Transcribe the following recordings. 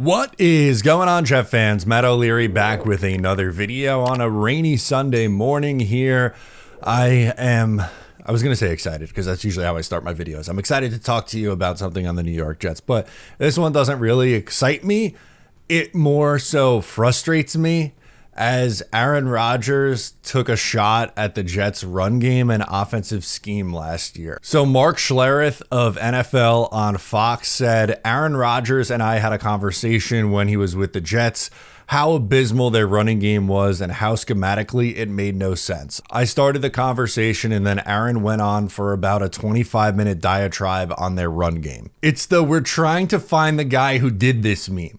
What is going on, Jet fans? Matt O'Leary back with another video on a rainy Sunday morning here. I was going to say excited because that's usually how I start my videos. I'm excited to talk to you about something on the New York Jets, but this one doesn't really excite me. It more so frustrates me as Aaron Rodgers took a shot at the Jets' run game and offensive scheme last year. So Mark Schlereth of NFL on Fox said, Aaron Rodgers and I had a conversation when he was with the Jets, how abysmal their running game was and how schematically it made no sense. I started the conversation and then Aaron went on for about a 25-minute diatribe on their run game. It's the we're trying to find the guy who did this meme.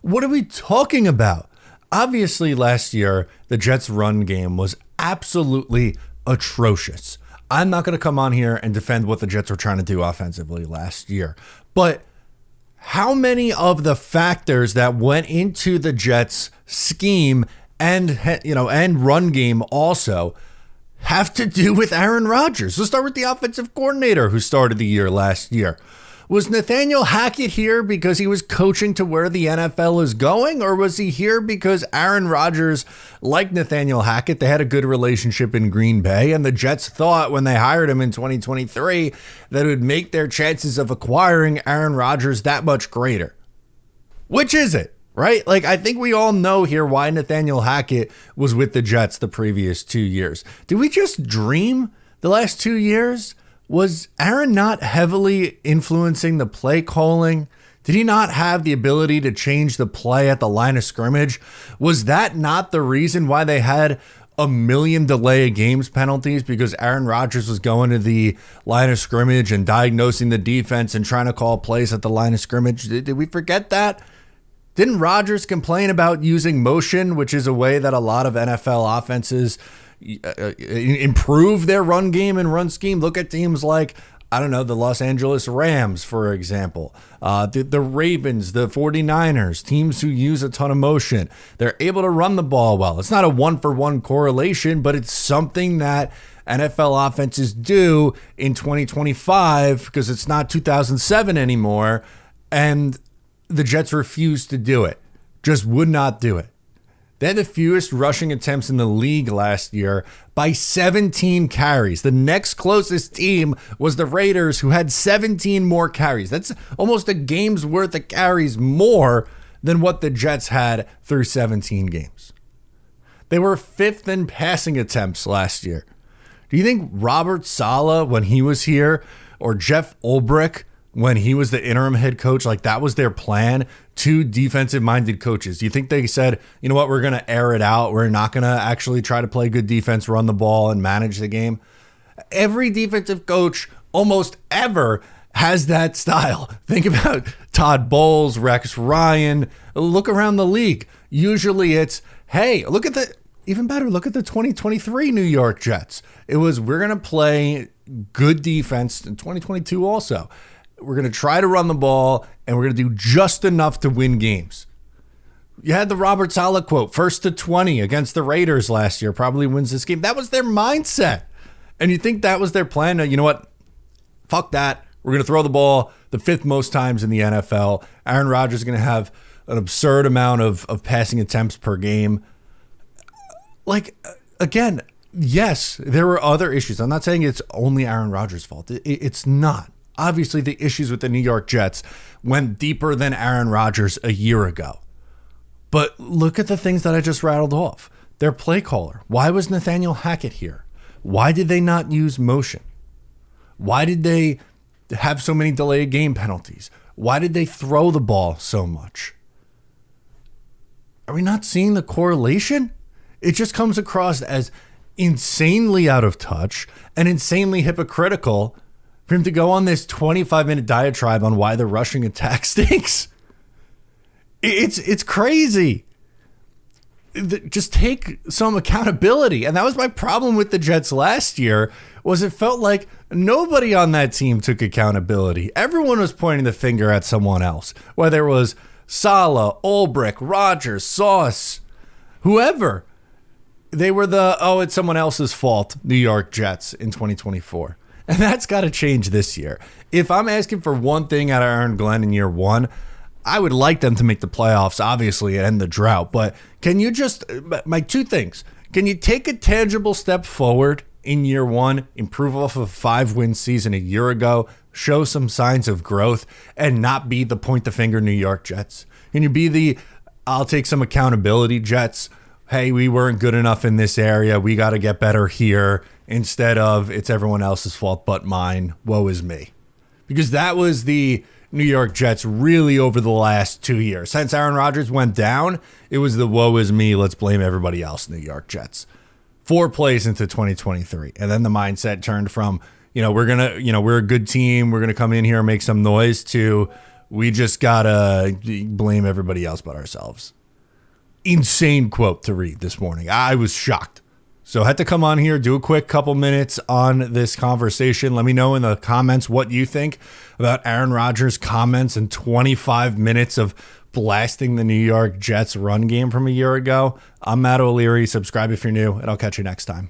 What are we talking about? Obviously, last year, the Jets' run game was absolutely atrocious. I'm not going to come on here and defend what the Jets were trying to do offensively last year. But how many of the factors that went into the Jets' scheme and run game also have to do with Aaron Rodgers? Let's start with the offensive coordinator who started the year last year. Was Nathaniel Hackett here because he was coaching to where the NFL is going, or was he here because Aaron Rodgers, like Nathaniel Hackett, they had a good relationship in Green Bay, and the Jets thought when they hired him in 2023 that it would make their chances of acquiring Aaron Rodgers that much greater? Which is it, right? Like, I think we all know here why Nathaniel Hackett was with the Jets the previous 2 years. Did we just dream the last 2 years? Was Aaron not heavily influencing the play calling? Did he not have the ability to change the play at the line of scrimmage? Was that not the reason why they had a million delay of games penalties? Because Aaron Rodgers was going to the line of scrimmage and diagnosing the defense and trying to call plays at the line of scrimmage. Did we forget that? Didn't Rodgers complain about using motion, which is a way that a lot of NFL offenses improve their run game and run scheme? Look at teams like, I don't know, the Los Angeles Rams, for example, the Ravens, the 49ers, teams who use a ton of motion. They're able to run the ball well. It's not a one-for-one correlation, but it's something that NFL offenses do in 2025 because it's not 2007 anymore, and the Jets refuse to do it, just would not do it. They had the fewest rushing attempts in the league last year by 17 carries. The next closest team was the Raiders, who had 17 more carries. That's almost a game's worth of carries more than what the Jets had through 17 games. They were fifth in passing attempts last year. Do you think Robert Saleh, when he was here, or Jeff Ulbrich, when he was the interim head coach, like that was their plan? Two defensive-minded coaches. Do you think they said, you know what, we're going to air it out. We're not going to actually try to play good defense, run the ball, and manage the game? Every defensive coach almost ever has that style. Think about Todd Bowles, Rex Ryan. Look around the league. Usually it's, hey, look at the 2023 New York Jets. It was, we're going to play good defense in 2022 also. We're going to try to run the ball, and we're going to do just enough to win games. You had the Robert Saleh quote, 1st to 20 against the Raiders last year, probably wins this game. That was their mindset. And you think that was their plan? You know what? Fuck that. We're going to throw the ball the 5th most times in the NFL. Aaron Rodgers is going to have an absurd amount of passing attempts per game. Like, again, yes, there were other issues. I'm not saying it's only Aaron Rodgers' fault. It's not. Obviously, the issues with the New York Jets went deeper than Aaron Rodgers a year ago. But look at the things that I just rattled off. Their play caller. Why was Nathaniel Hackett here? Why did they not use motion? Why did they have so many delayed game penalties? Why did they throw the ball so much? Are we not seeing the correlation? It just comes across as insanely out of touch and insanely hypocritical for him to go on this 25-minute diatribe on why the rushing attack stinks. It's crazy. Just take some accountability. And that was my problem with the Jets last year, was it felt like nobody on that team took accountability. Everyone was pointing the finger at someone else, whether it was Saleh, Ulbrich, Rodgers, Sauce, whoever. They were it's someone else's fault, New York Jets in 2024. And that's got to change this year. If I'm asking for one thing out of Aaron Glenn in year one, I would like them to make the playoffs, obviously, and end the drought. But can you just, my two things, can you take a tangible step forward in year one, improve off of a 5-win season a year ago, show some signs of growth, and not be the point the finger New York Jets? Can you be the, I'll take some accountability Jets? Hey, we weren't good enough in this area. We got to get better here, instead of it's everyone else's fault but mine. Woe is me. Because that was the New York Jets really over the last 2 years. Since Aaron Rodgers went down, it was the woe is me, let's blame everybody else New York Jets. 4 plays into 2023. And then the mindset turned from, we're a good team, we're going to come in here and make some noise, to we just got to blame everybody else but ourselves. Insane quote to read this morning. I was shocked. So I had to come on here, do a quick couple minutes on this conversation. Let me know in the comments what you think about Aaron Rodgers' comments and 25 minutes of blasting the New York Jets run game from a year ago. I'm Matt O'Leary. Subscribe if you're new, and I'll catch you next time.